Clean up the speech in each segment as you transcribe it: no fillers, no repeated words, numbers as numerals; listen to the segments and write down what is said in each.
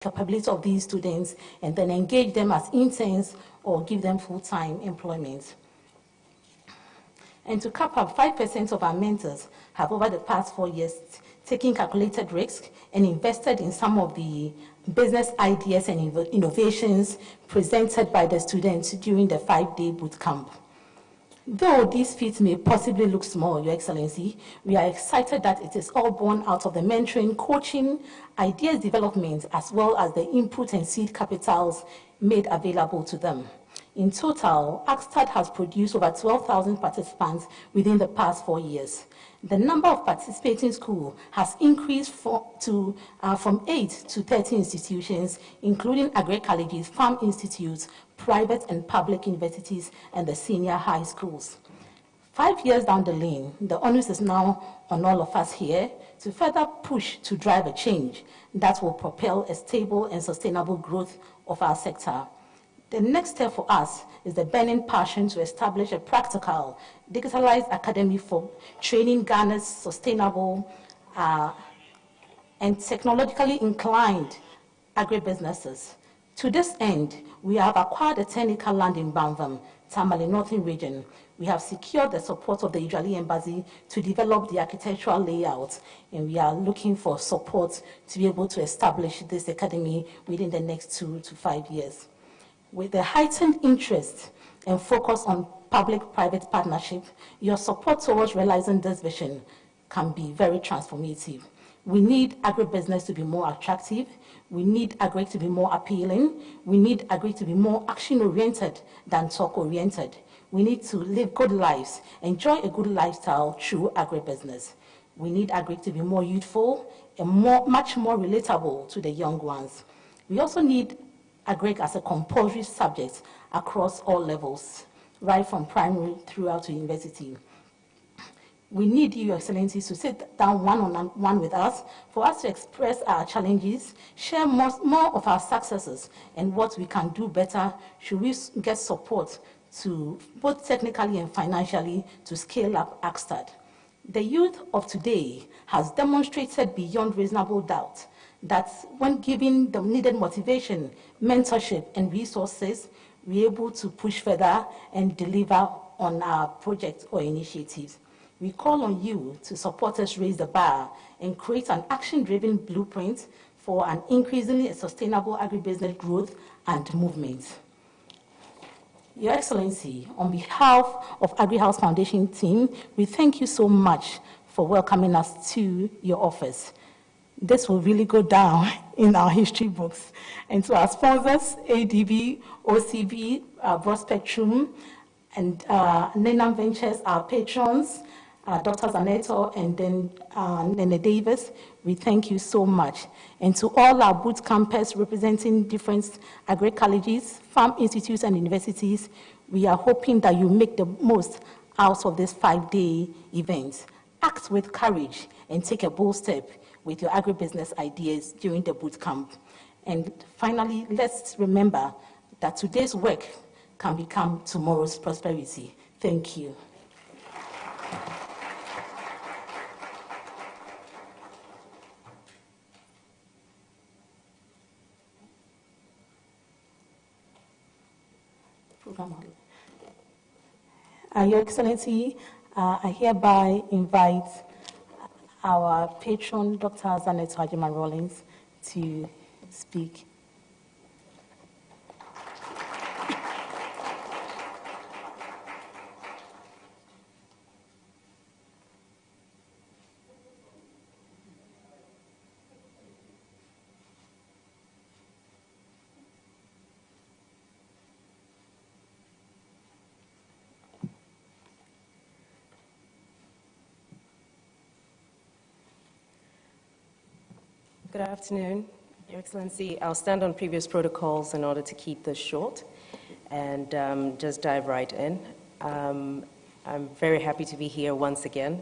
capability of these students and then engage them as interns or give them full-time employment. And to cap up, 5% of our mentors have over the past 4 years taken calculated risk and invested in some of the business ideas and innovations presented by the students during the 5-day boot camp. Though these feats may possibly look small, Your Excellency, we are excited that it is all born out of the mentoring, coaching, ideas development, as well as the input and seed capitals made available to them. In total, ACSTAD has produced over 12,000 participants within the past 4 years. The number of participating schools has increased from 8 to 30 institutions, including agri-colleges, farm institutes, private and public universities, and the senior high schools. 5 years down the lane, the onus is now on all of us here to further push to drive a change that will propel a stable and sustainable growth of our sector. The next step for us is the burning passion to establish a practical, digitalized academy for training Ghana's sustainable and technologically inclined agribusinesses. To this end, we have acquired a 10-acre land in Banvam, Tamale Northern Region. We have secured the support of the Israeli Embassy to develop the architectural layout, and we are looking for support to be able to establish this academy within the next 2 to 5 years. With the heightened interest and focus on public-private partnership, your support towards realizing this vision can be very transformative. We need agribusiness to be more attractive. We need agri to be more appealing. We need agri to be more action-oriented than talk-oriented. We need to live good lives, enjoy a good lifestyle through agribusiness. We need agri to be more youthful and much more relatable to the young ones. We also need agri as a compulsory subject across all levels, right from primary throughout to university. We need you, Your Excellencies, to sit down one-on-one with us for us to express our challenges, share more of our successes and what we can do better should we get support to both technically and financially to scale up ACSTAD. The youth of today has demonstrated beyond reasonable doubt that when given the needed motivation, mentorship, and resources, we're able to push further and deliver on our projects or initiatives. We call on you to support us raise the bar and create an action-driven blueprint for an increasingly sustainable agribusiness growth and movement. Your Excellency, on behalf of AgriHouse Foundation team, we thank you so much for welcoming us to your office. This will really go down in our history books. And to our sponsors, ADB, OCB, Broad Spectrum, and Nenam Ventures, our patrons, Dr. Zaneto, and then Nene Davis, we thank you so much. And to all our boot campers representing different agri-colleges, farm institutes, and universities, we are hoping that you make the most out of this 5-day event. Act with courage and take a bold step with your agribusiness ideas during the boot camp. And finally, let's remember that today's work can become tomorrow's prosperity. Thank you. Your Excellency, I hereby invite our patron, Dr. Zaneto Hajiman-Rawlings, to speak. Good afternoon, Your Excellency. I'll stand on previous protocols in order to keep this short and just dive right in. I'm very happy to be here once again.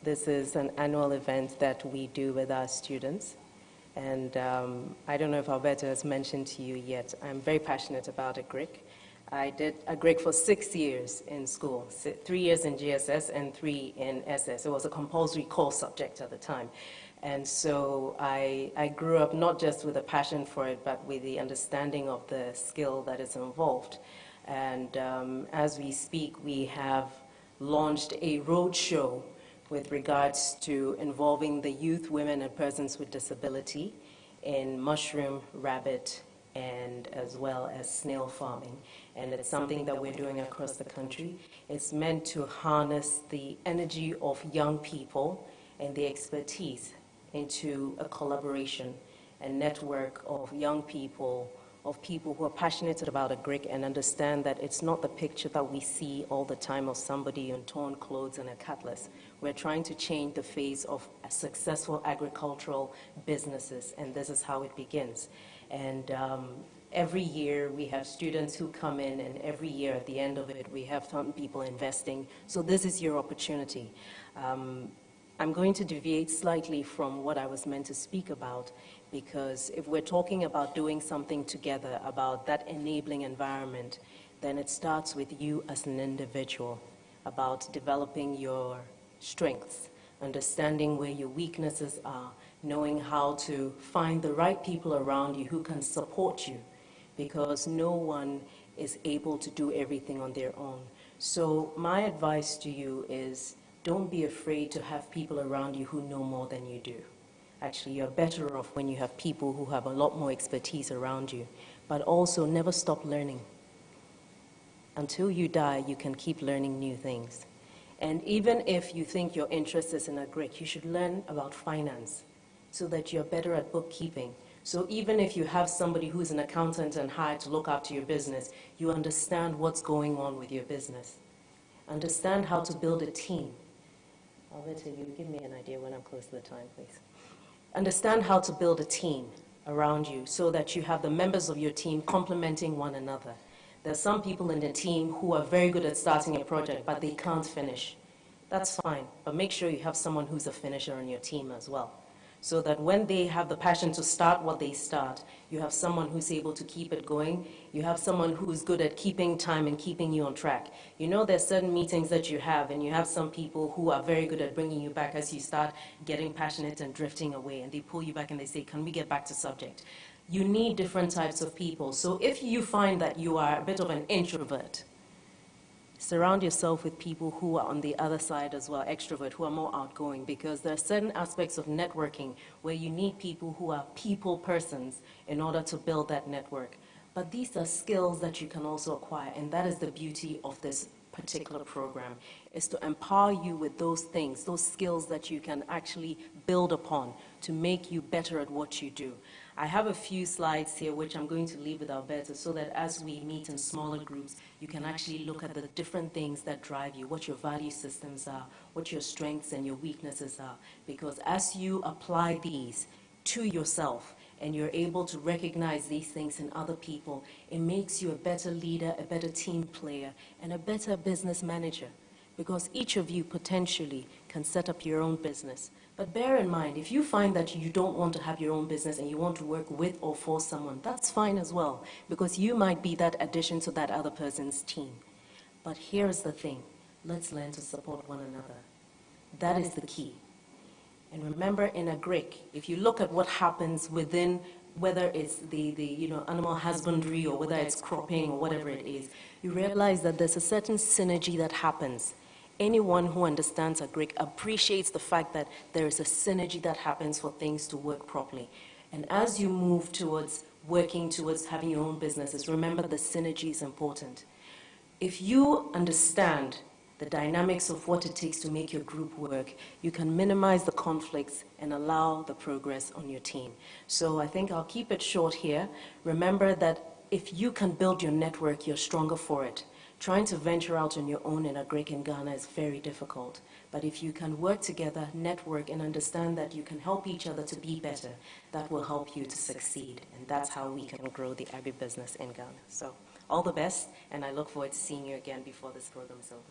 This is an annual event that we do with our students. And I don't know if Alberto has mentioned to you yet, I'm very passionate about agric. I did agric for 6 years in school, 3 years in GSS and 3 in SS. It was a compulsory core subject at the time. And so I grew up not just with a passion for it, but with the understanding of the skill that is involved. And as we speak, we have launched a roadshow with regards to involving the youth, women, and persons with disability in mushroom, rabbit, and as well as snail farming. And it's something that we're doing across the country. It's meant to harness the energy of young people and the expertise into a collaboration and network of young people, of people who are passionate about agric and understand that it's not the picture that we see all the time of somebody in torn clothes and a cutlass. We're trying to change the face of successful agricultural businesses, and this is how it begins. And every year we have students who come in, and every year at the end of it we have some people investing. So this is your opportunity. I'm going to deviate slightly from what I was meant to speak about, because if we're talking about doing something together, about that enabling environment, then it starts with you as an individual, about developing your strengths, understanding where your weaknesses are, knowing how to find the right people around you who can support you, because no one is able to do everything on their own. So my advice to you is, don't be afraid to have people around you who know more than you do. Actually, you're better off when you have people who have a lot more expertise around you. But also, never stop learning. Until you die, you can keep learning new things. And even if you think your interest is in agric, you should learn about finance so that you're better at bookkeeping. So even if you have somebody who's an accountant and hired to look after your business, you understand what's going on with your business. Understand how to build a team. Alberto, you give me an idea when I'm close to the time, please. Understand how to build a team around you so that you have the members of your team complementing one another. There's some people in the team who are very good at starting a project, but they can't finish. That's fine, but make sure you have someone who's a finisher on your team as well, so that when they have the passion to start what they start, you have someone who's able to keep it going. You have someone who's good at keeping time and keeping you on track. You know, there's certain meetings that you have, and you have some people who are very good at bringing you back as you start getting passionate and drifting away, and they pull you back and they say, can we get back to subject? You need different types of people. So if you find that you are a bit of an introvert, surround yourself with people who are on the other side as well, extrovert, who are more outgoing, because there are certain aspects of networking where you need people who are people persons in order to build that network. But these are skills that you can also acquire, and that is the beauty of this particular program, is to empower you with those things, those skills that you can actually build upon to make you better at what you do. I have a few slides here which I'm going to leave with Alberto so that as we meet in smaller groups, you can actually look at the different things that drive you, what your value systems are, what your strengths and your weaknesses are. Because as you apply these to yourself and you're able to recognize these things in other people, it makes you a better leader, a better team player, and a better business manager. Because each of you potentially can set up your own business. But bear in mind, if you find that you don't want to have your own business and you want to work with or for someone, that's fine as well, because you might be that addition to that other person's team. But here's the thing, let's learn to support one another. That is the key. And remember, in agric, if you look at what happens within, whether it's the animal husbandry or whether it's cropping or whatever it is, you realize that there's a certain synergy that happens. Anyone who understands agric appreciates the fact that there is a synergy that happens for things to work properly. And as you move towards working towards having your own businesses, remember the synergy is important. If you understand the dynamics of what it takes to make your group work, you can minimize the conflicts and allow the progress on your team. So I think I'll keep it short here. Remember that if you can build your network, you're stronger for it. Trying to venture out on your own in agric in Ghana is very difficult. But if you can work together, network, and understand that you can help each other to be better, that will help you to succeed. And that's how we can grow the agribusiness in Ghana. So all the best, and I look forward to seeing you again before this program is over.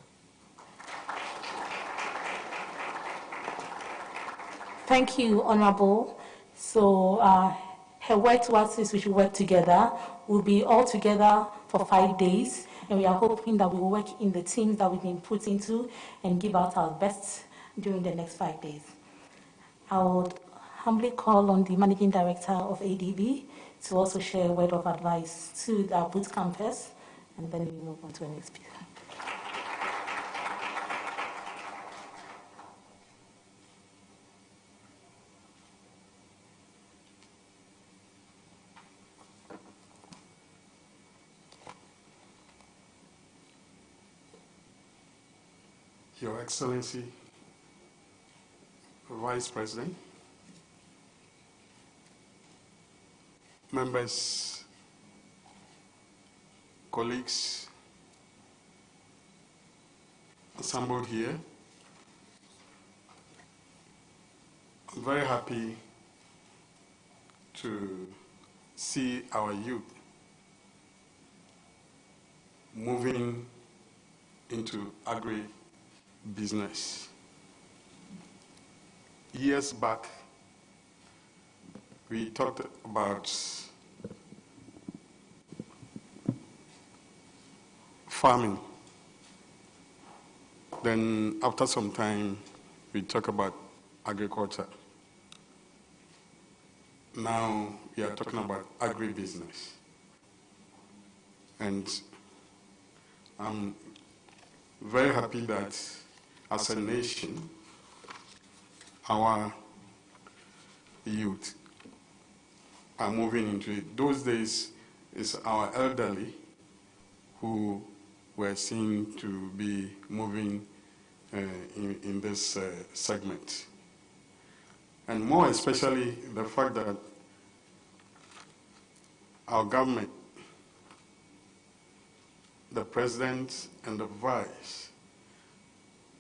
Thank you, Honorable. So her word to us is we should work together. We'll be all together for 5 days, and we are hoping that we will work in the teams that we've been put into and give out our best during the next 5 days. I would humbly call on the Managing Director of ADB to also share a word of advice to our boot campus, and then we move on to the next speaker. Your Excellency, Vice President, members, colleagues assembled here, I'm very happy to see our youth moving into agri-business. Years back, we talked about farming. Then after some time, we talk about agriculture. Now we are talking about agribusiness. And I'm very happy that as a nation, our youth are moving into it. Those days, it's our elderly who were seen to be moving in this segment. And more especially the fact that our government, the president and the vice,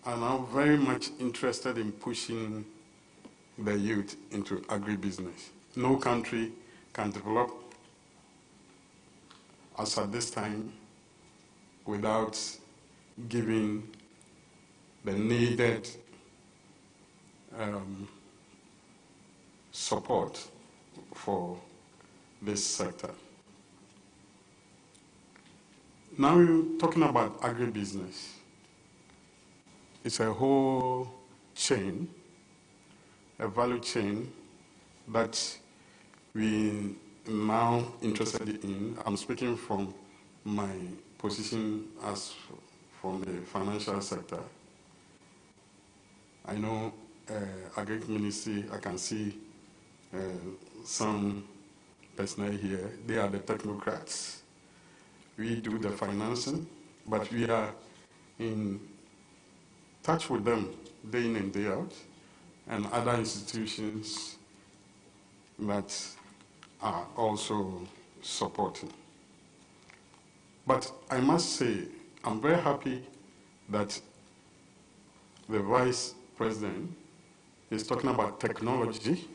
are now very much interested in pushing the youth into agribusiness. No country can develop as at this time without giving the needed support for this sector. Now we're talking about agribusiness. It's a whole chain, a value chain that we now interested in. I'm speaking from my position as from the financial sector. I know Agric Ministry, I can see some personnel here. They are the technocrats. We do the financing, but we are in touch with them day in and day out, and other institutions that are also supporting. But I must say, I'm very happy that the Vice President is talking about technology,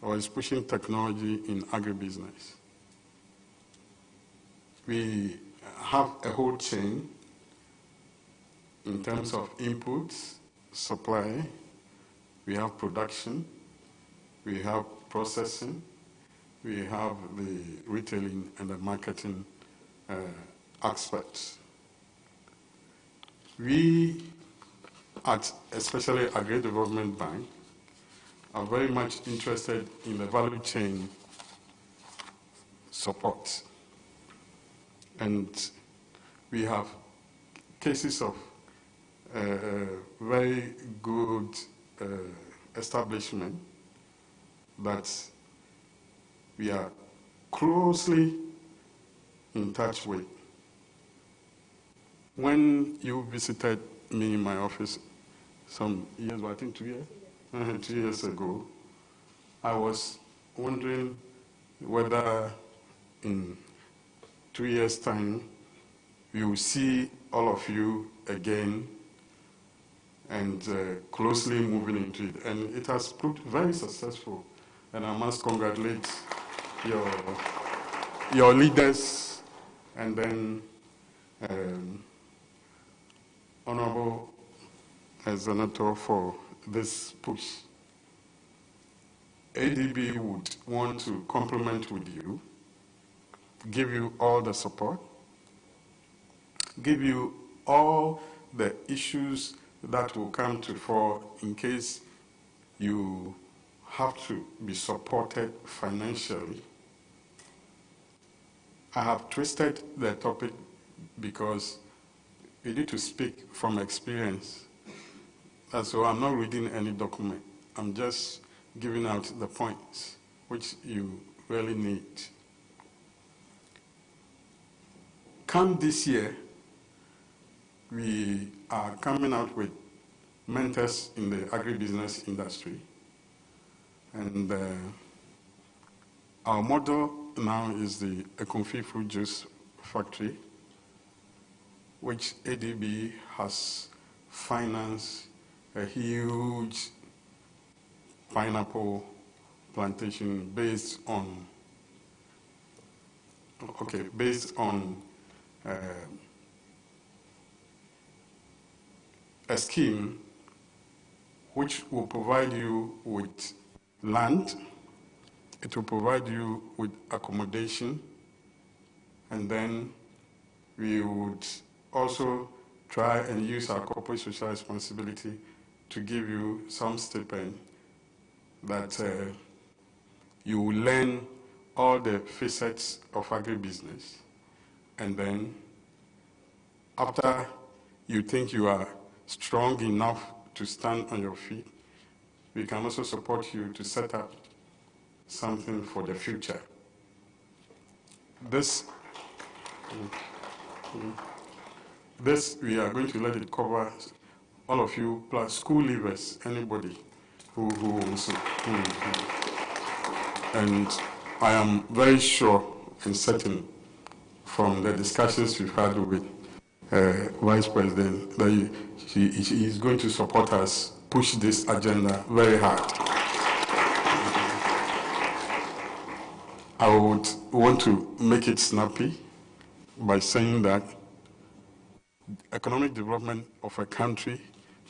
or is pushing technology in agribusiness. We have a whole chain in terms of inputs, supply, we have production, we have processing, we have the retailing and the marketing aspects. We, at especially Agri Development Bank, are very much interested in the value chain support. And we have cases of very good establishment that we are closely in touch with. When you visited me in my office some years, I think 2 years? 2 years ago, I was wondering whether in 2 years' time we will see all of you again and closely moving into it. And it has proved very successful. And I must congratulate your leaders and then Honorable Senator for this push. ADB would want to compliment with you, give you all the support, give you all the issues that will come to fore in case you have to be supported financially. I have twisted the topic because we need to speak from experience. And so I'm not reading any document. I'm just giving out the points which you really need. Come this year, we are coming out with mentors in the agribusiness industry. And our model now is the Ekonfi Fruit Juice Factory, which ADB has financed a huge pineapple plantation based on a scheme which will provide you with land, it will provide you with accommodation, and then we would also try and use our corporate social responsibility to give you some stipend that you will learn all the facets of agribusiness. And then after you think you are strong enough to stand on your feet, we can also support you to set up something for the future. This we are going to let it cover all of you, plus school leavers, anybody who also. And I am very sure and certain from the discussions we've had with Vice President that he is going to support us, push this agenda very hard. I would want to make it snappy by saying that economic development of a country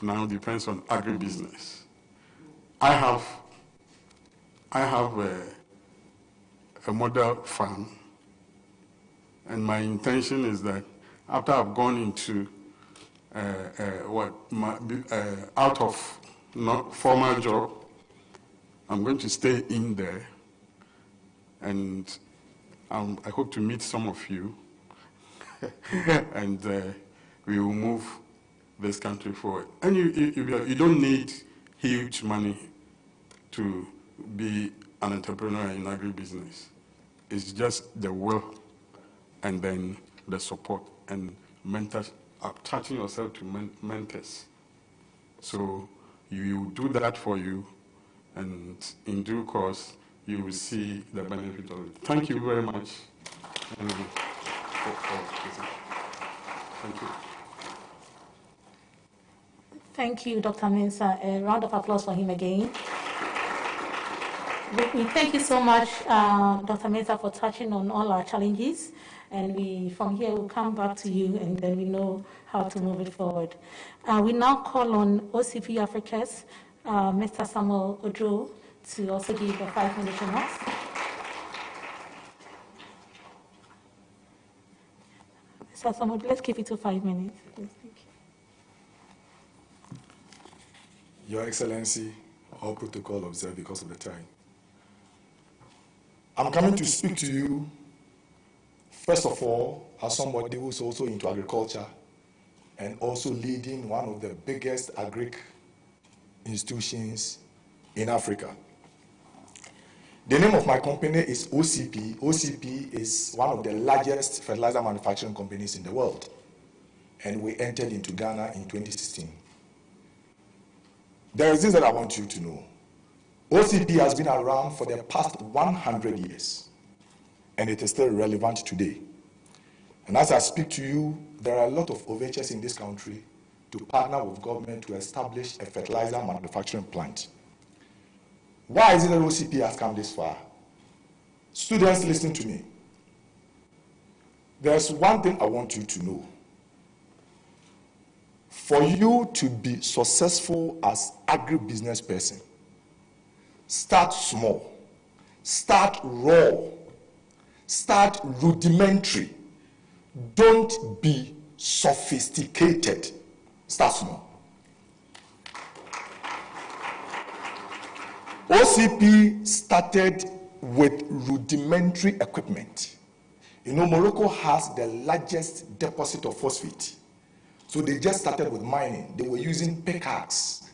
now depends on agribusiness. I have a model farm, and my intention is that after I've gone into out of not formal job, I'm going to stay in there, and I hope to meet some of you, and we will move this country forward. And you don't need huge money to be an entrepreneur in agribusiness. It's just the will and then the support and mentors, attaching yourself to mentors. So you do that for you, and in due course, you will see the benefit of it. Thank you very much. Thank you. Thank you, Dr. Mensah. A round of applause for him again. We thank you so much, Dr. Mensah, for touching on all our challenges. And from here, we'll come back to you, and then we know how to move it forward. We now call on OCP Africa's Mr. Samuel Ojo to also give a 5-minute remarks. Mr. Samuel, let's keep it to 5 minutes. Please. Thank you. Your Excellency, all protocol observed because of the time. I'm coming to speak to you, first of all, as somebody who's also into agriculture and also leading one of the biggest agric institutions in Africa. The name of my company is OCP. OCP is one of the largest fertilizer manufacturing companies in the world, and we entered into Ghana in 2016. There is this that I want you to know. OCP has been around for the past 100 years, and it is still relevant today. And as I speak to you, there are a lot of overtures in this country to partner with government to establish a fertilizer manufacturing plant. Why is it that OCP has come this far? Students, listen to me. There's one thing I want you to know. For you to be successful as agribusiness person, start small, start raw, start rudimentary. Don't be sophisticated. Start small. OCP started with rudimentary equipment. You know, Morocco has the largest deposit of phosphate. So they just started with mining. They were using pickaxe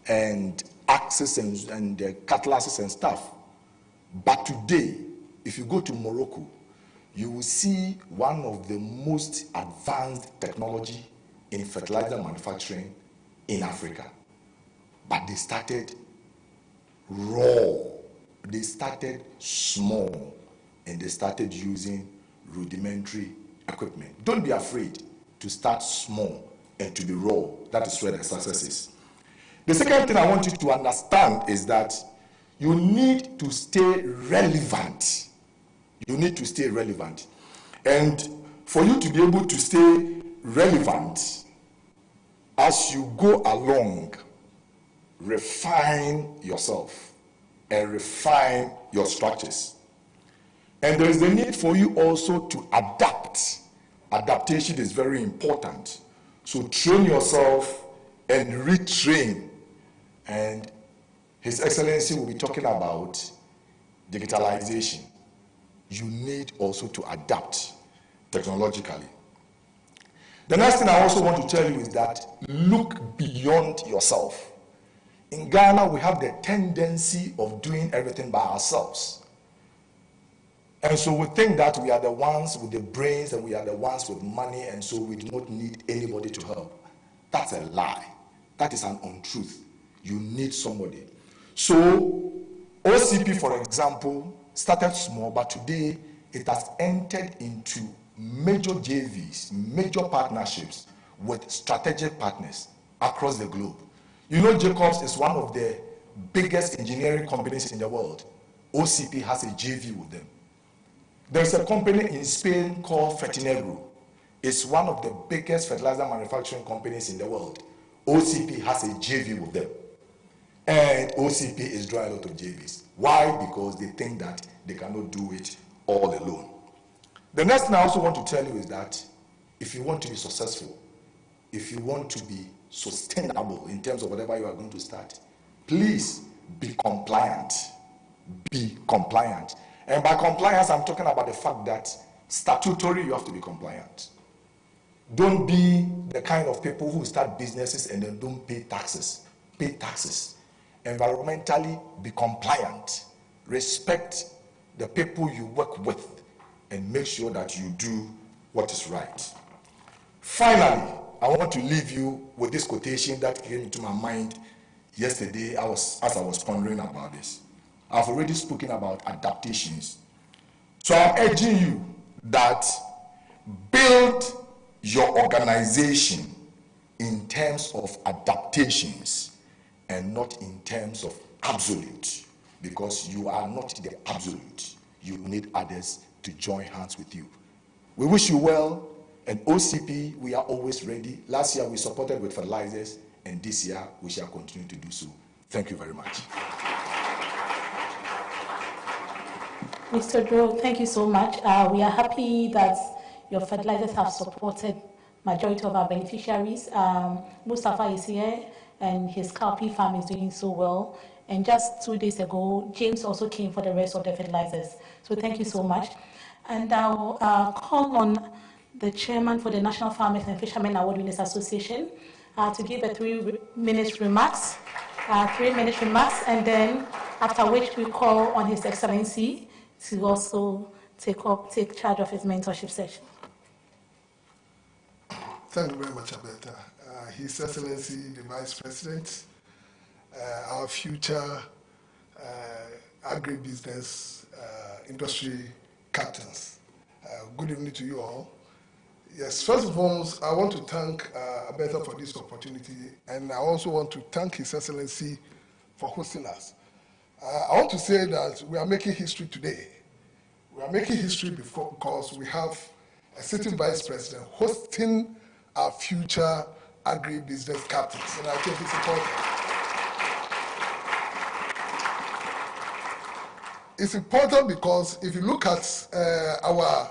and axes and cutlasses and stuff. But today, if you go to Morocco, you will see one of the most advanced technology in fertilizer manufacturing in Africa. But they started raw. They started small, and they started using rudimentary equipment. Don't be afraid to start small and to be raw. That is where the success is. The second thing I want you to understand is that you need to stay relevant. You need to stay relevant. And for you to be able to stay relevant, as you go along, refine yourself and refine your structures. And there is the need for you also to adapt. Adaptation is very important. So train yourself and retrain. And His Excellency will be talking about digitalization. You need also to adapt technologically. The next thing I also want to tell you is that look beyond yourself. In Ghana, we have the tendency of doing everything by ourselves. And so we think that we are the ones with the brains and we are the ones with money, and so we do not need anybody to help. That's a lie. That is an untruth. You need somebody. So OCP, for example, started small, but today it has entered into major JVs, major partnerships with strategic partners across the globe. You know, Jacobs is one of the biggest engineering companies in the world. OCP has a JV with them. There's a company in Spain called Fertinegro. It's one of the biggest fertilizer manufacturing companies in the world. OCP has a JV with them. And OCP is drawing a lot of JVs. Why? Because they think that they cannot do it all alone. The next thing I also want to tell you is that if you want to be successful, if you want to be sustainable in terms of whatever you are going to start, please be compliant. Be compliant. And by compliance, I'm talking about the fact that statutory, you have to be compliant. Don't be the kind of people who start businesses and then don't pay taxes. Pay taxes. Environmentally, be compliant. Respect the people you work with and make sure that you do what is right. Finally, I want to leave you with this quotation that came into my mind yesterday as I was pondering about this. I've already spoken about adaptations. So I'm urging you that build your organization in terms of adaptations and not in terms of absolute, because you are not the absolute. You need others to join hands with you. We wish you well, and OCP, we are always ready. Last year we supported with fertilizers, and this year we shall continue to do so. Thank you very much. Mr. Drew, thank you so much. We are happy that your fertilizers have supported majority of our beneficiaries. Mustafa is here, and his cowpea farm is doing so well. And just 2 days ago, James also came for the rest of the fertilizers. So thank you so much. And I'll call on the chairman for the National Farmers and Fishermen Award Winners Association to give a 3-minute remarks. 3-minute remarks, and then after which we call on His Excellency to also take charge of his mentorship session. Thank you very much, Alberta. His Excellency, the Vice President, our future agribusiness industry captains. Good evening to you all. Yes, first and foremost, I want to thank Alberta for this opportunity, and I also want to thank His Excellency for hosting us. I want to say that we are making history today. We are making history because we have a sitting vice president hosting our future agribusiness captains, and I think it's important. It's important because if you look at our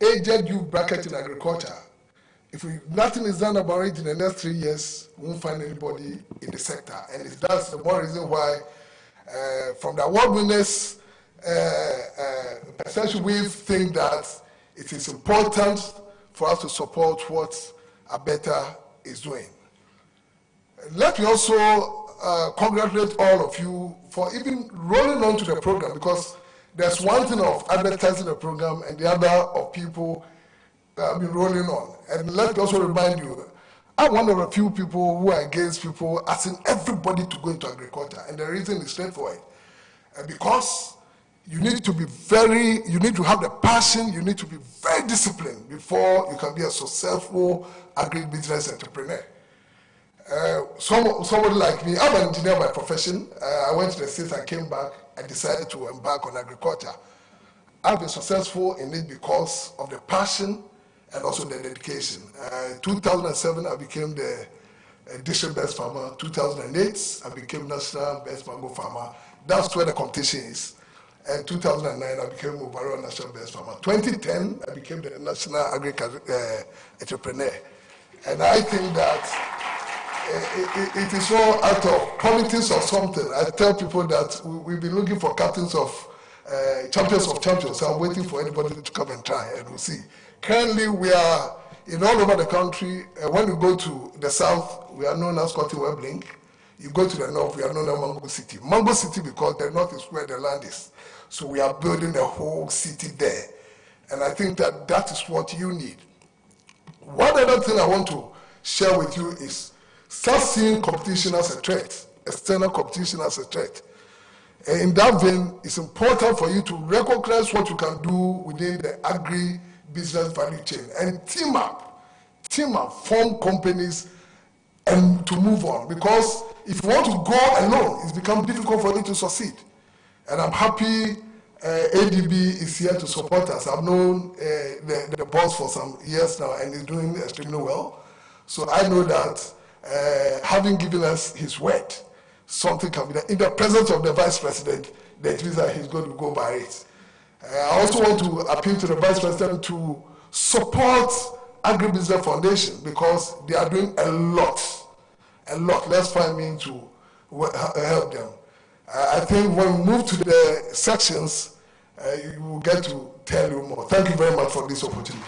aged youth bracket in agriculture, if nothing is done about it in the next 3 years, we won't find anybody in the sector, and that's the more reason why From the award winners' perception, we think that it is important for us to support what Abeta is doing. Let me also congratulate all of you for even rolling on to the program, because there's one thing of advertising the program and the other of people been rolling on. And let me also remind you, I'm one of the few people who are against people asking everybody to go into agriculture. And the reason is straightforward. Because you need to have the passion, you need to be very disciplined before you can be a successful agribusiness entrepreneur. Somebody like me, I'm an engineer by profession. I went to the States, I came back, I decided to embark on agriculture. I've been successful in it because of the passion and also the dedication. 2007, I became the district best farmer. 2008, I became national best mango farmer. That's where the competition is. And 2009, I became overall national best farmer. 2010, I became the national agriculture entrepreneur. And I think that it is all out of politics or something. I tell people that we've been looking for captains of champions of champions. So I'm waiting for anybody to come and try, and we'll see. Currently, we are in all over the country. When you go to the south, we are known as Scotty Weblink. You go to the north, we are known as Mango City. Mango City because the north is where the land is. So we are building the whole city there. And I think that that is what you need. One other thing I want to share with you is start seeing competition as a threat, external competition as a threat. And in that vein, it's important for you to recognize what you can do within the agri-business value chain and team up, form companies and to move on. Because if you want to go alone, it's become difficult for you to succeed. And I'm happy ADB is here to support us. I've known the boss for some years now and he's doing extremely well. So I know that having given us his word, something can be done. In the presence of the vice president, that means that he's going to go by it. I also want to appeal to the vice president to support Agribusiness Foundation because they are doing a lot. Let's find means to help them. I think when we move to the sections, you will get to tell you more. Thank you very much for this opportunity.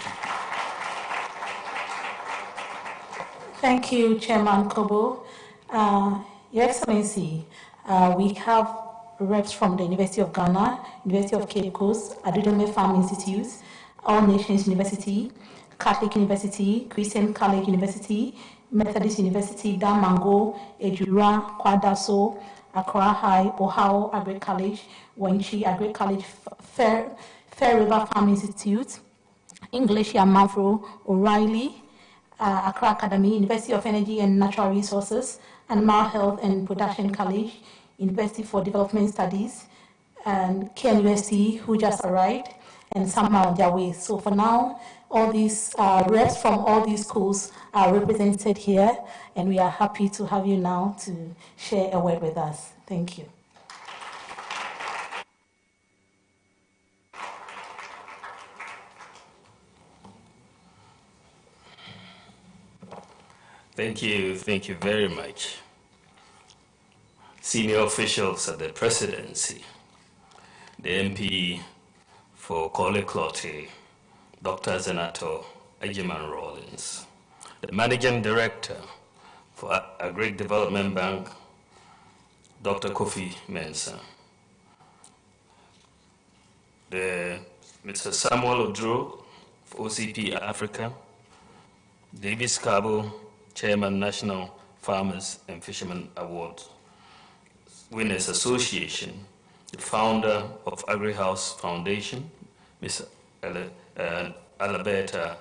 Thank you, Chairman Kobo. Your Excellency, we have reps from the University of Ghana, University of Cape Coast, Adudome Farm Institute, All Nations University, Catholic University, Christian College University, Methodist University, Damango, Ejura, Kwadaso, Accra High, Ohio Agri College, Wenchi Agri College, Fair River Farm Institute, English Yamafro, O'Reilly, Accra Academy, University of Energy and Natural Resources, Animal Health and Production College, University for Development Studies, and KNUST, who just arrived, and some are on their way. So for now, all these reps from all these schools are represented here, and we are happy to have you now to share a word with us. Thank you. Thank you very much. Senior officials at the presidency, the MP for Kole Klote, Dr. Zenato Ejiman Rawlins, the Managing Director for Agri Development Bank, Dr. Kofi Mensah, the Mr. Samuel Odro for OCP Africa, Davis Cabo, Chairman, National Farmers and Fishermen Award Winners Association, the founder of Agri-House Foundation, Ms. Alberta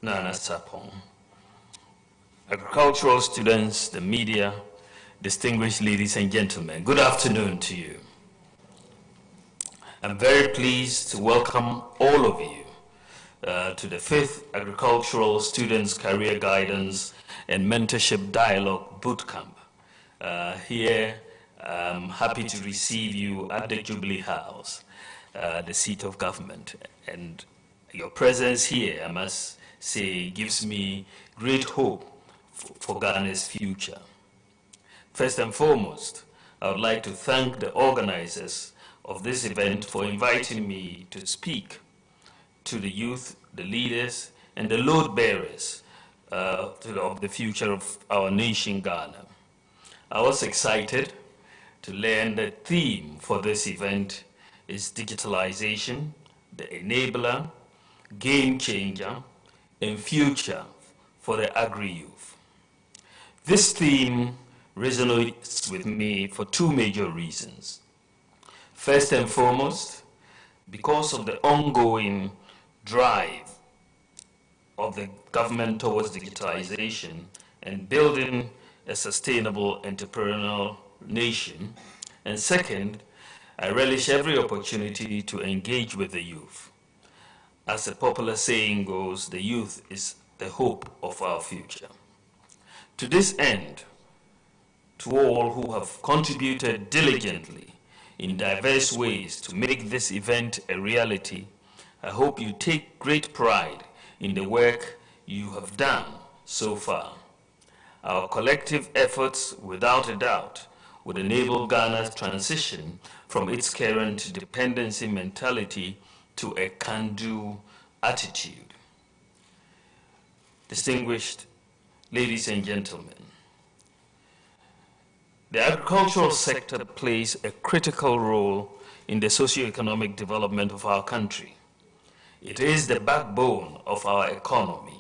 Nana Sapong, agricultural students, the media, distinguished ladies and gentlemen, good afternoon to you. I'm very pleased to welcome all of you to the 5th Agricultural Students Career Guidance and Mentorship Dialogue Bootcamp. Here, I'm happy to receive you at the Jubilee House, the seat of government. And your presence here, I must say, gives me great hope for Ghana's future. First and foremost, I would like to thank the organizers of this event for inviting me to speak to the youth, the leaders, and the load bearers of the future of our nation, Ghana. I was excited to learn the theme for this event is digitalization, the enabler, game changer, and future for the agri-youth. This theme resonates with me for two major reasons. First and foremost, because of the ongoing drive of the government towards digitalization and building a sustainable entrepreneurial nation. And second, I relish every opportunity to engage with the youth. As the popular saying goes, the youth is the hope of our future. To this end, to all who have contributed diligently in diverse ways to make this event a reality, I hope you take great pride in the work you have done so far. Our collective efforts, without a doubt, would enable Ghana's transition from its current dependency mentality to a can-do attitude. Distinguished ladies and gentlemen, the agricultural sector plays a critical role in the socio-economic development of our country. It is the backbone of our economy,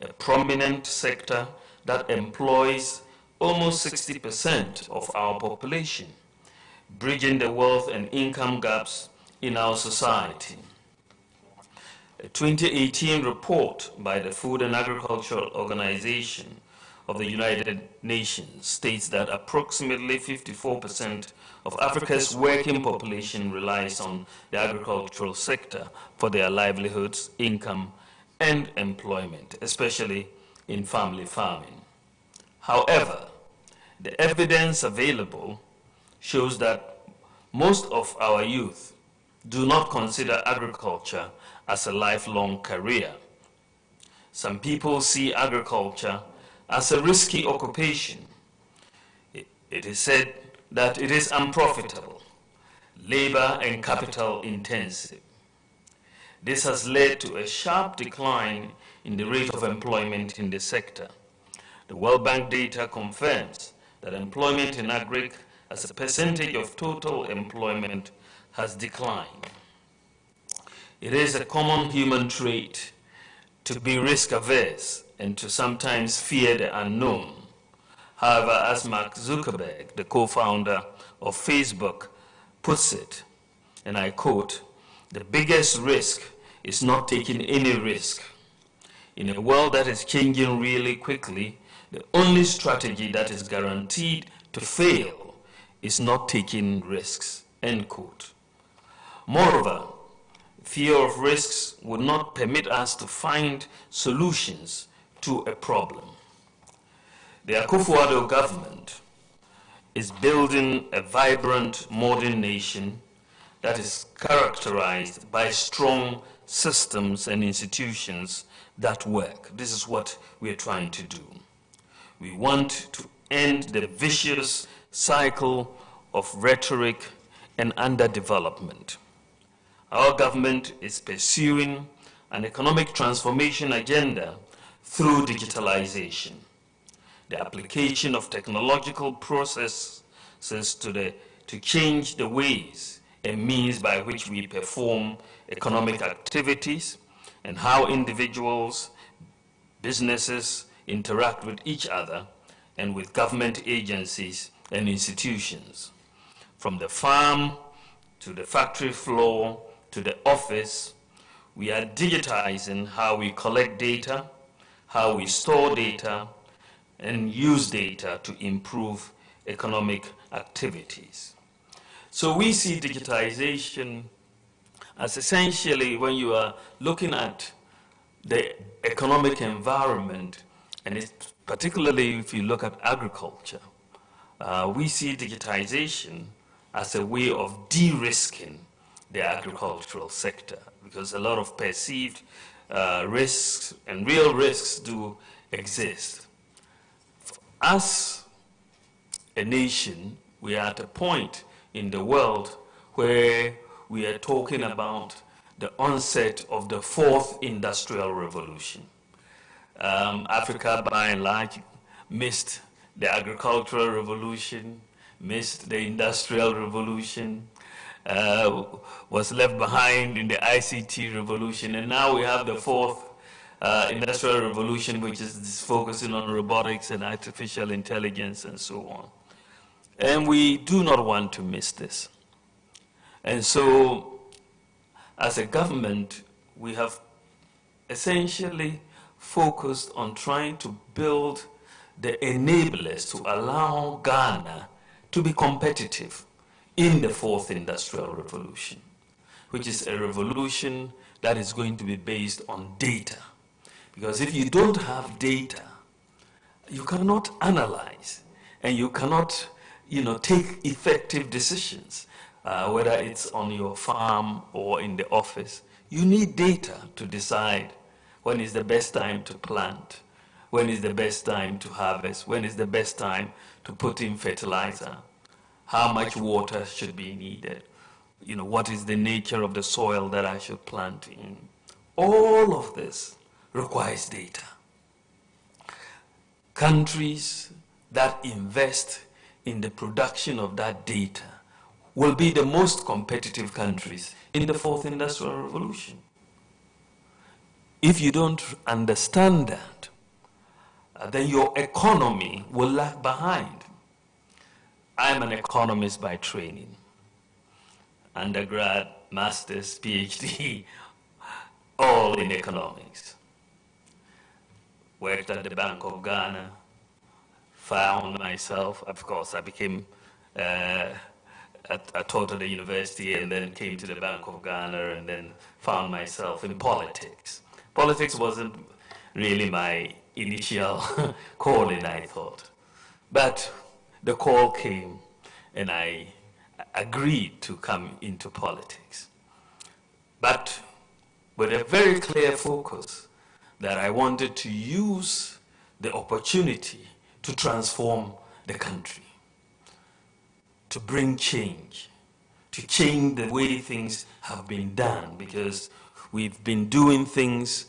a prominent sector that employs almost 60% of our population, bridging the wealth and income gaps in our society. A 2018 report by the Food and Agricultural Organization of the United Nations states that approximately 54% of Africa's working population relies on the agricultural sector for their livelihoods, income, and employment, especially in family farming. However, the evidence available shows that most of our youth do not consider agriculture as a lifelong career. Some people see agriculture as a risky occupation. It is said that it is unprofitable, labor and capital intensive. This has led to a sharp decline in the rate of employment in the sector. The World Bank data confirms that employment in agri as a percentage of total employment has declined. It is a common human trait to be risk-averse and to sometimes fear the unknown. However, as Mark Zuckerberg, the co-founder of Facebook, puts it, and I quote, "The biggest risk is not taking any risk. In a world that is changing really quickly, the only strategy that is guaranteed to fail is not taking risks," end quote. Moreover, fear of risks would not permit us to find solutions to a problem. The Akufo-Addo government is building a vibrant modern nation that is characterized by strong systems and institutions that work. This is what we are trying to do. We want to end the vicious cycle of rhetoric and underdevelopment. Our government is pursuing an economic transformation agenda through digitalization. The application of technological processes to change the ways and means by which we perform economic activities and how individuals, businesses interact with each other and with government agencies and institutions. From the farm to the factory floor to the office, we are digitizing how we collect data, how we store data, and use data to improve economic activities. So we see digitization as essentially when you are looking at the economic environment, and it's particularly if you look at agriculture, we see digitization as a way of de-risking the agricultural sector, because a lot of perceived risks and real risks do exist. As a nation, we are at a point in the world where we are talking about the onset of the fourth industrial revolution. Africa, by and large, missed the agricultural revolution, missed the industrial revolution, was left behind in the ICT revolution, and now we have the fourth industrial revolution, which is focusing on robotics and artificial intelligence and so on. And we do not want to miss this. And so, as a government, we have essentially focused on trying to build the enablers to allow Ghana to be competitive in the fourth industrial revolution, which is a revolution that is going to be based on data. Because if you don't have data, you cannot analyze and you cannot, take effective decisions, whether it's on your farm or in the office. You need data to decide when is the best time to plant, when is the best time to harvest, when is the best time to put in fertilizer, how much water should be needed, what is the nature of the soil that I should plant in. All of this requires data. Countries that invest in the production of that data will be the most competitive countries in the fourth industrial revolution. If you don't understand that, then your economy will lag behind. I'm an economist by training. Undergrad, master's, PhD, all in economics. Worked at the Bank of Ghana, found myself, of course, I became, I taught at the university and then came to the Bank of Ghana and then found myself in politics. Politics wasn't really my initial calling, I thought. But the call came and I agreed to come into politics. But with a very clear focus that I wanted to use the opportunity to transform the country, to bring change, to change the way things have been done, because we've been doing things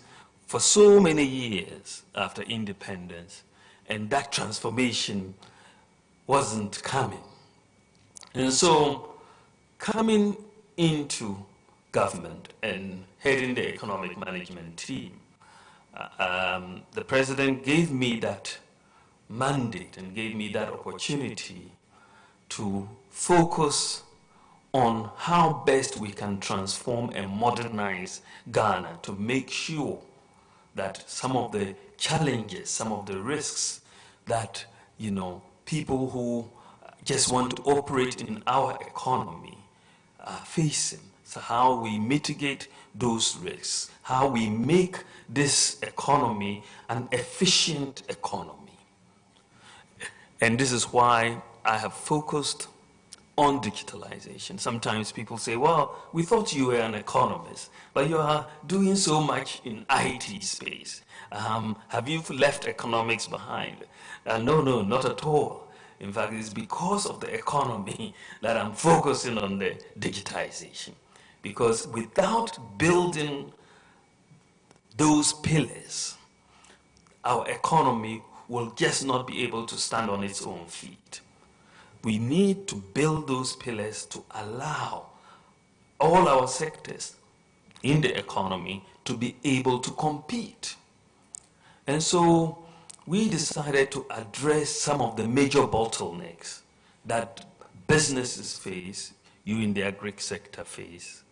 for so many years after independence, and that transformation wasn't coming. And so, coming into government and heading the economic management team, the president gave me that mandate and gave me that opportunity to focus on how best we can transform and modernize Ghana to make sure that some of the challenges, some of the risks that, people who just want to operate in our economy are facing. So how we mitigate those risks, how we make this economy an efficient economy. And this is why I have focused on digitalization. Sometimes people say, well, we thought you were an economist, but you are doing so much in IT space. Have you left economics behind? No, not at all. In fact, it's because of the economy that I'm focusing on the digitization. Because without building those pillars, our economy will just not be able to stand on its own feet. We need to build those pillars to allow all our sectors in the economy to be able to compete. And so we decided to address some of the major bottlenecks that businesses face, you in the agri sector face,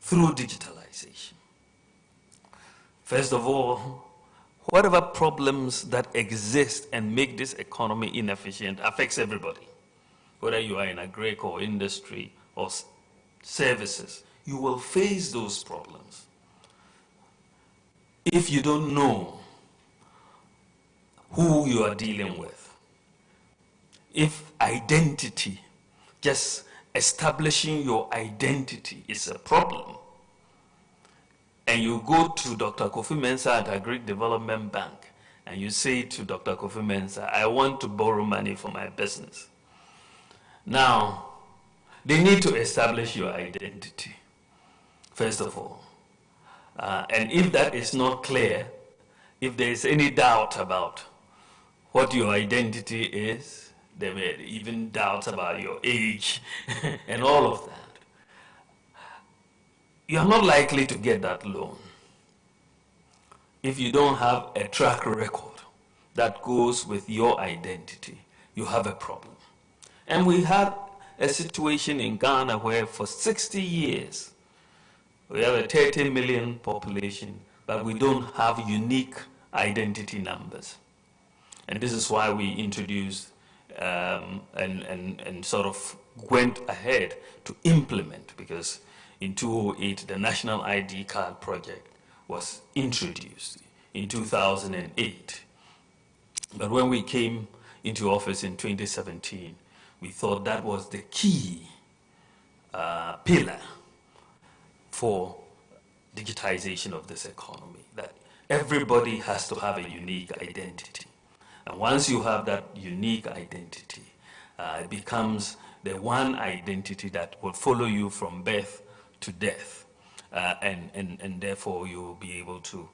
through digitalization. First of all, whatever problems that exist and make this economy inefficient affects everybody. Whether you are in agri or industry or services, you will face those problems. If you don't know who you are dealing with, if identity, just establishing your identity is a problem, and you go to Dr. Kofi Mensah at Agri Development Bank and you say to Dr. Kofi Mensah, I want to borrow money for my business. Now, they need to establish your identity, first of all. And if that is not clear, if there is any doubt about what your identity is, there may even doubts about your age and all of that, you are not likely to get that loan if you don't have a track record that goes with your identity. You have a problem. And we had a situation in Ghana where for 60 years we have a 30 million population, but we don't have unique identity numbers. And this is why we introduced and sort of went ahead to implement, because in 2008 the National ID Card Project was introduced in 2008. But when we came into office in 2017, we thought that was the key pillar for digitization of this economy, that everybody has to have a unique identity. And once you have that unique identity, it becomes the one identity that will follow you from birth to death, and therefore you will be able to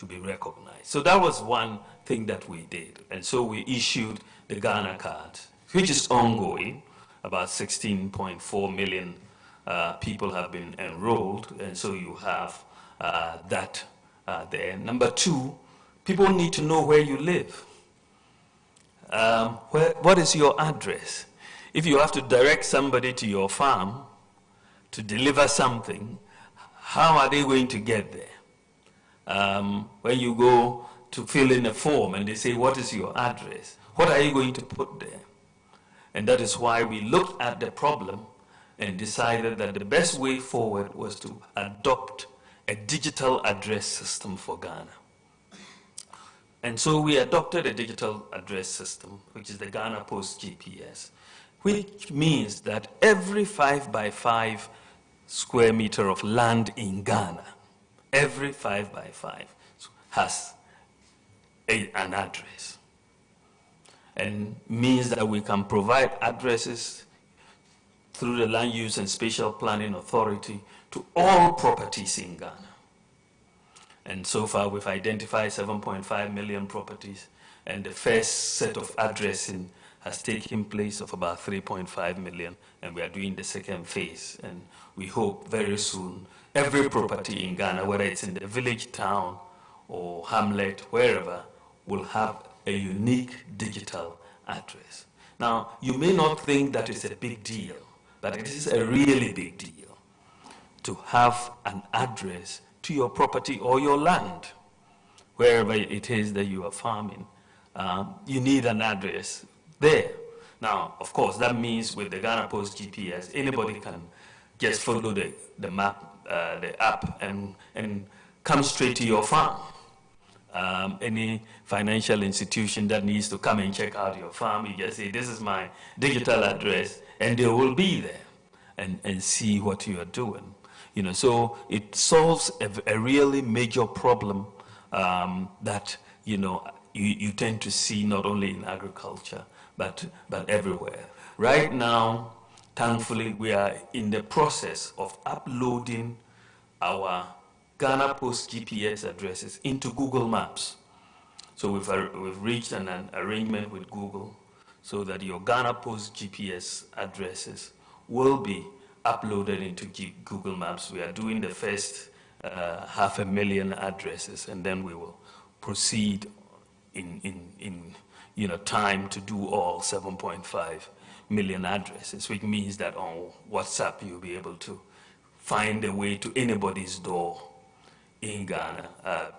be recognized. So that was one thing that we did. And so we issued the Ghana card, which is ongoing. About 16.4 million people have been enrolled, and so you have that there. Number two, people need to know where you live. What is your address? If you have to direct somebody to your farm to deliver something, how are they going to get there? When you go to fill in a form and they say, what is your address? What are you going to put there? And that is why we looked at the problem and decided that the best way forward was to adopt a digital address system for Ghana. And so we adopted a digital address system, which is the Ghana Post GPS, which means that every 5 by 5 square meter of land in Ghana, every 5 by 5 has an address. And means that we can provide addresses through the Land Use and Spatial Planning Authority to all properties in Ghana. And so far we've identified 7.5 million properties, and the first set of addressing has taken place of about 3.5 million, and we are doing the second phase. And we hope very soon every property in Ghana, whether it's in the village, town, or hamlet, wherever, will have a unique digital address. Now, you may not think that it's a big deal, but it is a really big deal to have an address to your property or your land, wherever it is that you are farming. You need an address there. Now, of course, that means with the Ghana Post GPS, anybody can just follow the map, the app, and come straight to your farm. Any financial institution that needs to come and check out your farm, you just say, this is my digital address, and they will be there and see what you are doing. You know, so it solves a really major problem that, you know, you tend to see not only in agriculture, but everywhere. Right now, thankfully, we are in the process of uploading our Ghana Post GPS addresses into Google Maps. So we've reached an arrangement with Google so that your Ghana Post GPS addresses will be uploaded into Google Maps. We are doing the first 500,000 addresses, and then we will proceed in time to do all 7.5 million addresses, which means that on WhatsApp you'll be able to find a way to anybody's door in Ghana,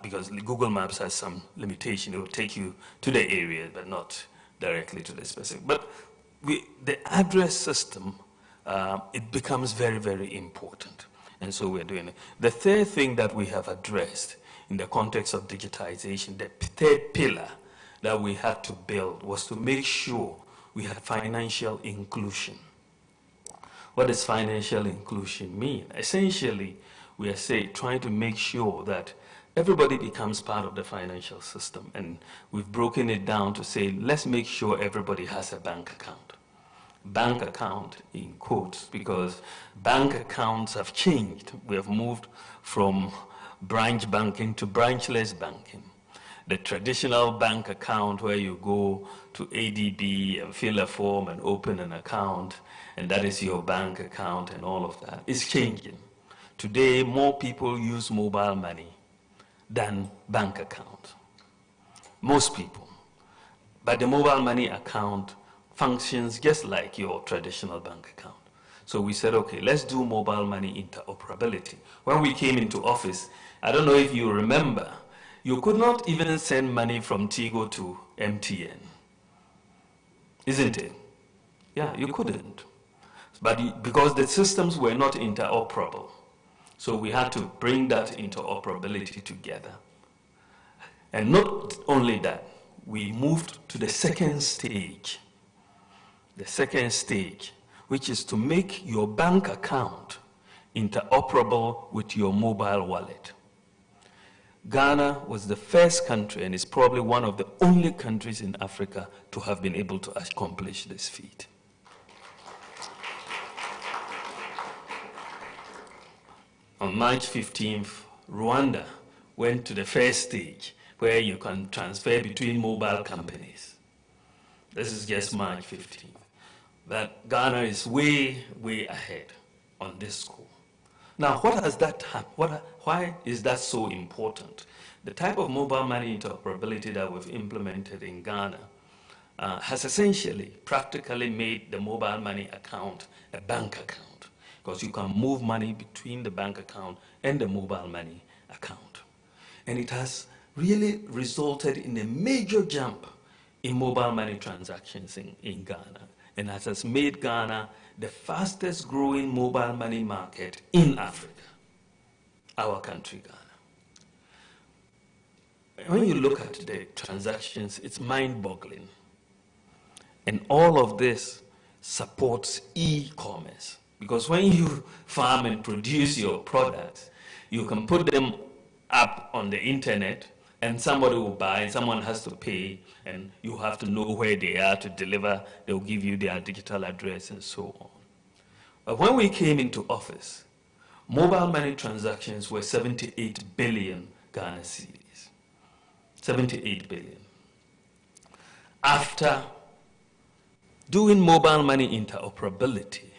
because Google Maps has some limitation. It will take you to the area, but not directly to the specific. But the address system, it becomes very, very important. And so we're doing it. The third thing that we have addressed in the context of digitization, the third pillar that we had to build was to make sure we had financial inclusion. What does financial inclusion mean? Essentially, we are trying to make sure that everybody becomes part of the financial system. And we've broken it down to say, let's make sure everybody has a bank account. bank account in quotes, because bank accounts have changed. We have moved from branch banking to branchless banking. The traditional bank account where you go to ADB and fill a form and open an account, and that is your bank account and all of that, is changing. Today, more people use mobile money than bank account. Most people. But the mobile money account functions just like your traditional bank account. So we said, okay, let's do mobile money interoperability. When we came into office, I don't know if you remember, you could not even send money from Tigo to MTN. Isn't it? Yeah, you couldn't. But because the systems were not interoperable, so we had to bring that interoperability together. And not only that, we moved to the second stage. The second stage, which is to make your bank account interoperable with your mobile wallet. Ghana was the first country, and is probably one of the only countries in Africa to have been able to accomplish this feat. On March 15th, Rwanda went to the first stage where you can transfer between mobile companies. This is just March 15th. But Ghana is way, way ahead on this score. Now, what has that happened? Why is that so important? The type of mobile money interoperability that we've implemented in Ghana has essentially practically made the mobile money account a bank account, because you can move money between the bank account and the mobile money account. And it has really resulted in a major jump in mobile money transactions in Ghana. And it has made Ghana the fastest growing mobile money market in Africa, our country, Ghana. When you look at the transactions, it's mind-boggling. And all of this supports e-commerce. Because when you farm and produce your products, you can put them up on the internet, and somebody will buy, someone has to pay, and you have to know where they are to deliver. They'll give you their digital address and so on. But when we came into office, mobile money transactions were 78 billion Ghana cedis. 78 billion. After doing mobile money interoperability,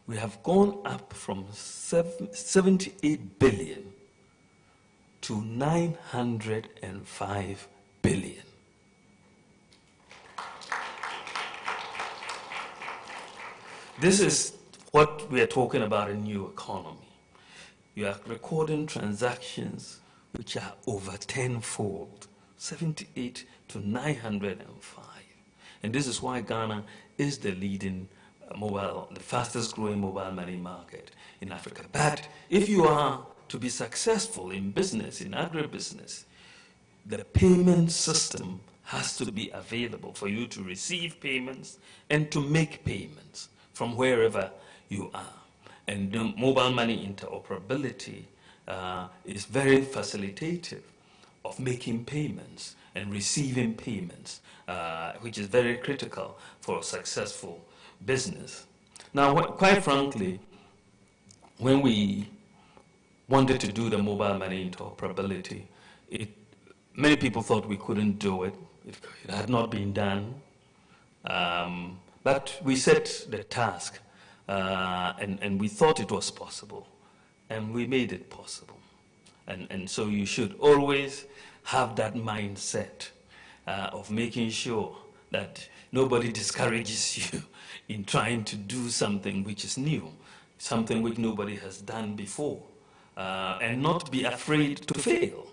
we have gone up from 78 billion to 905 billion. This is what we are talking about, a new economy. You are recording transactions which are over tenfold, 78 to 905. And this is why Ghana is the leading the fastest growing mobile money market in Africa. But if you are to be successful in business, in agribusiness, the payment system has to be available for you to receive payments and to make payments from wherever you are. And the mobile money interoperability is very facilitative of making payments and receiving payments, which is very critical for successful business. Now, quite frankly, when we wanted to do the mobile money interoperability, many people thought we couldn't do it. It had not been done. But we set the task, and we thought it was possible, and we made it possible. And so you should always have that mindset of making sure that nobody discourages you in trying to do something which is new, something which nobody has done before, and not be afraid to fail.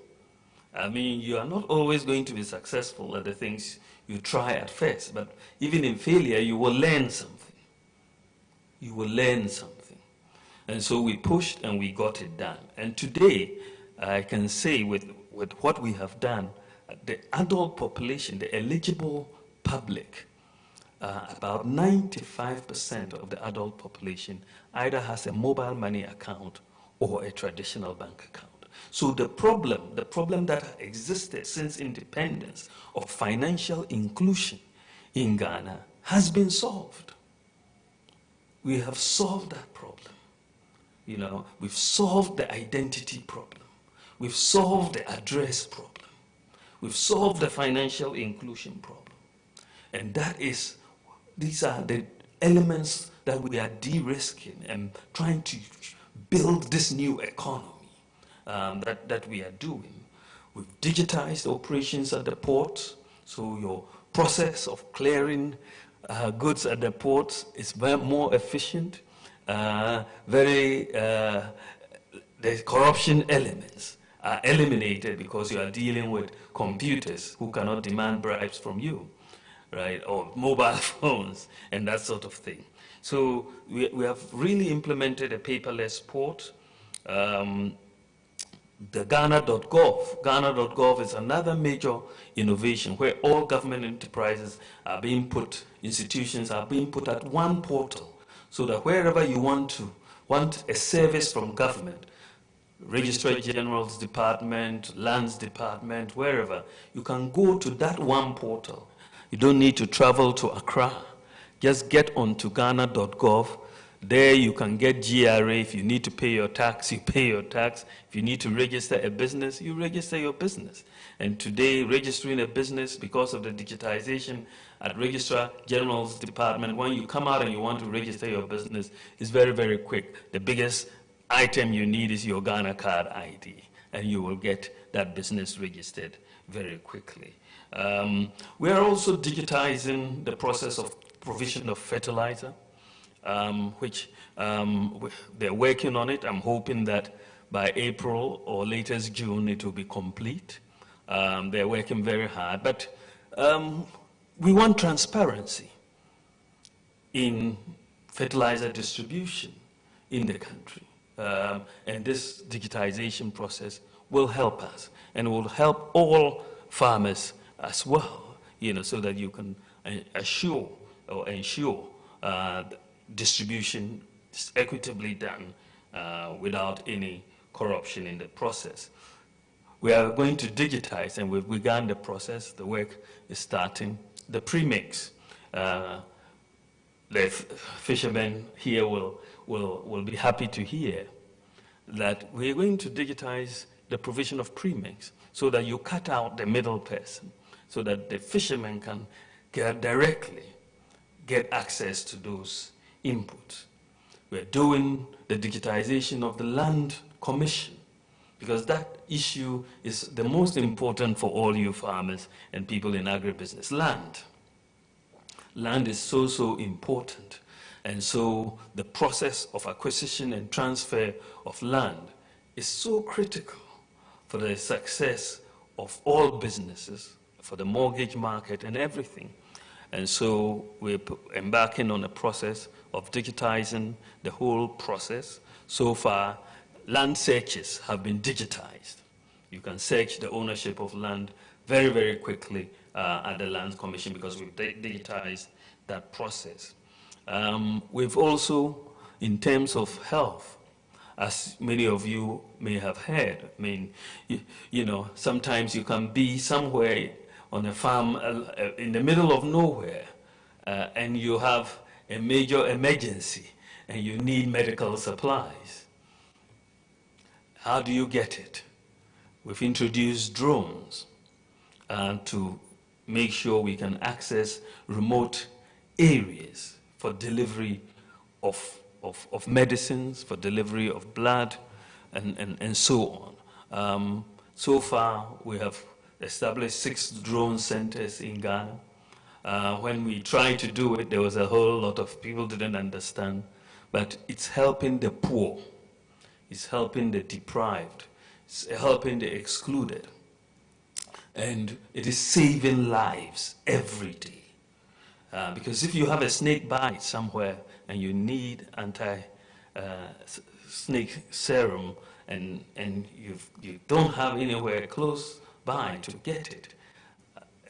I mean, you are not always going to be successful at the things you try at first, but even in failure, you will learn something. You will learn something. And so we pushed and we got it done. And today, I can say with what we have done, the adult population, the eligible public, about 95% of the adult population either has a mobile money account or a traditional bank account. So the problem that existed since independence of financial inclusion in Ghana has been solved. we have solved that problem. You know, we've solved the identity problem. We've solved the address problem. We've solved the financial inclusion problem. And these are the elements that we are de-risking and trying to build this new economy that we are doing. We've digitized operations at the ports, so your process of clearing goods at the ports is more efficient. The corruption elements are eliminated because you are dealing with computers who cannot demand bribes from you, right? Or mobile phones and that sort of thing. So we have really implemented a paperless port. The Ghana.gov is another major innovation where all government enterprises are being put, institutions are being put at one portal, so that wherever you want a service from government, Registrar General's Department, Lands Department, wherever, you can go to that one portal. You don't need to travel to Accra. Just get onto Ghana.gov. There you can get GRA. If you need to pay your tax, you pay your tax. If you need to register a business, you register your business. And today, registering a business, because of the digitization at Registrar General's Department, when you come out and you want to register your business, it's very, very quick. The biggest item you need is your Ghana card ID, and you will get that business registered very quickly. We are also digitizing the process of provision of fertilizer, which they're working on it. I'm hoping that by April or latest June it will be complete. They're working very hard, but we want transparency in fertilizer distribution in the country. And this digitization process will help us and will help all farmers as well, you know, so that you can ensure distribution is equitably done without any corruption in the process. We are going to digitize, and we've begun the process. The work is starting. The premix, the fishermen here will be happy to hear that we're going to digitize the provision of premix so that you cut out the middle person, so that the fishermen can directly get access to those inputs. We're doing the digitization of the land commission, because that issue is the most important for all you farmers and people in agribusiness. Land is so important. And so the process of acquisition and transfer of land is so critical for the success of all businesses, for the mortgage market and everything. And so we're embarking on a process of digitizing the whole process. So far, land searches have been digitized. You can search the ownership of land very, very quickly at the Land Commission because we've digitized that process. We've also, in terms of health, as many of you may have heard, I mean, you know, sometimes you can be somewhere on a farm in the middle of nowhere and you have a major emergency and you need medical supplies. How do you get it? We've introduced drones to make sure we can access remote areas for delivery of medicines, for delivery of blood, and so on. So far, we have established 6 drone centers in Ghana. When we tried to do it, there was a whole lot of people didn't understand, but it's helping the poor, it's helping the deprived, it's helping the excluded, and it is saving lives every day. Because if you have a snake bite somewhere and you need anti-snake serum and you don't have anywhere close by to get it,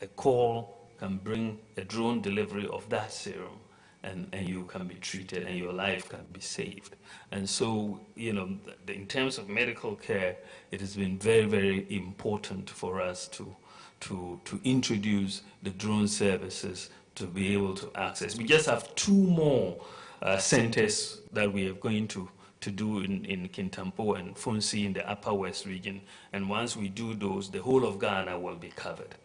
a call can bring a drone delivery of that serum and you can be treated and your life can be saved. And so, you know, in terms of medical care, it has been very, very important for us to introduce the drone services to be able to access. We just have 2 more centers that we are going to do in Kintampo and Funsi in the Upper West region. And once we do those, the whole of Ghana will be covered.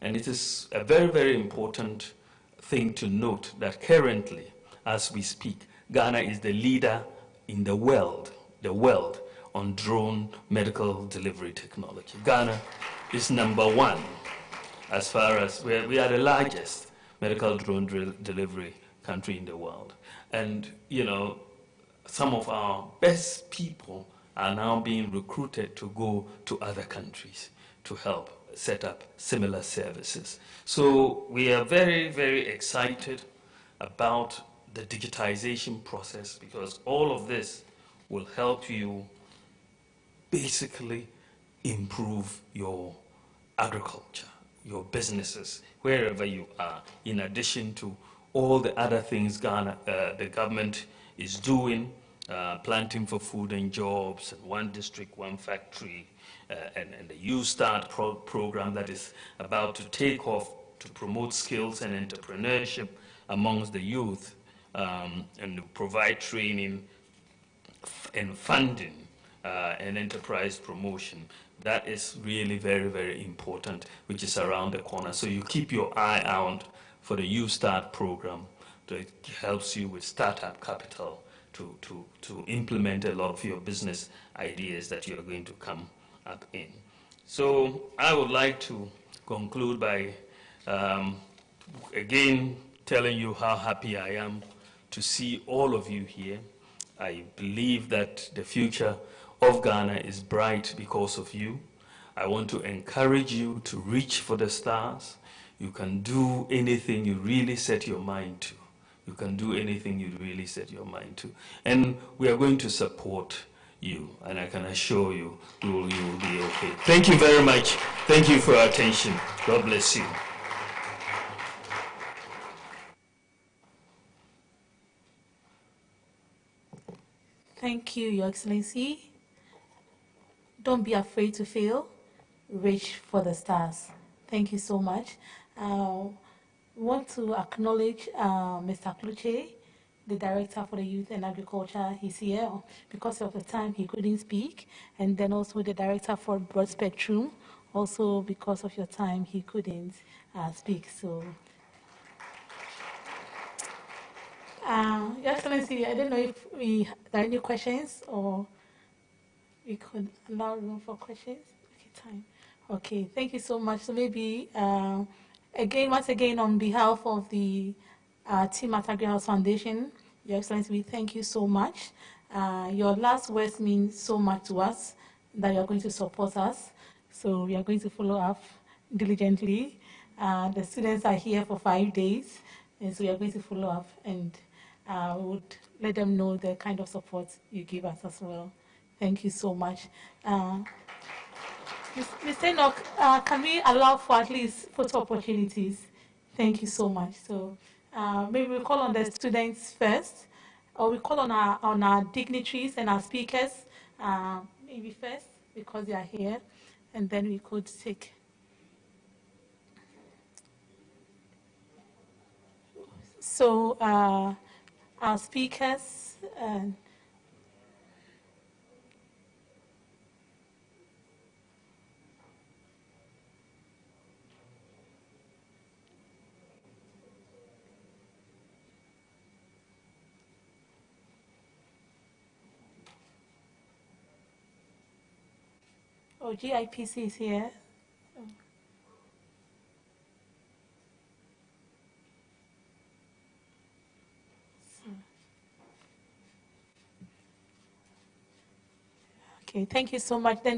And it is a very, very important thing to note that currently, as we speak, Ghana is the leader in the world on drone medical delivery technology. Ghana is #1 as far as we are the largest medical drone delivery country in the world. And, you know, some of our best people are now being recruited to go to other countries to help set up similar services. So we are very, very excited about the digitization process, because all of this will help you basically improve your agriculture, your businesses, wherever you are, in addition to all the other things Ghana, the government is doing, planting for food and jobs, and one district, one factory, and the Youth Start program that is about to take off to promote skills and entrepreneurship amongst the youth, and provide training and funding and enterprise promotion. That is really very, very important, which is around the corner. So you keep your eye out for the Youth Start program that helps you with startup capital to implement a lot of your business ideas that you are going to come up in. So I would like to conclude by again telling you how happy I am to see all of you here. I believe that the future of Ghana is bright because of you. I want to encourage you to reach for the stars. You can do anything you really set your mind to. You can do anything you really set your mind to. And we are going to support you, and I can assure you, you will be okay. Thank you very much. Thank you for your attention. God bless you. Thank you, Your Excellency. Don't be afraid to fail. Reach for the stars. Thank you so much. Want to acknowledge Mr. Kluche, the Director for the Youth and Agriculture. He's here. Because of the time, he couldn't speak. And then also the Director for Broad Spectrum. Also, because of your time, he couldn't speak. So, Your Excellency, I don't know if there are any questions, or we could allow room for questions. Okay, time. Okay, thank you so much. So maybe, once again, on behalf of the team at AgriHouse Foundation, Your Excellency, we thank you so much. Your last words mean so much to us, that you are going to support us. So we are going to follow up diligently. The students are here for 5 days, and so we are going to follow up, and we would let them know the kind of support you give us as well. Thank you so much. Mr. Enoch, can we allow for at least photo opportunities? Thank you so much. So maybe we'll call on the students first, or we call on our dignitaries and our speakers maybe first, because they are here, and then we could take. So our speakers. GIPC is here. Okay, thank you so much. Then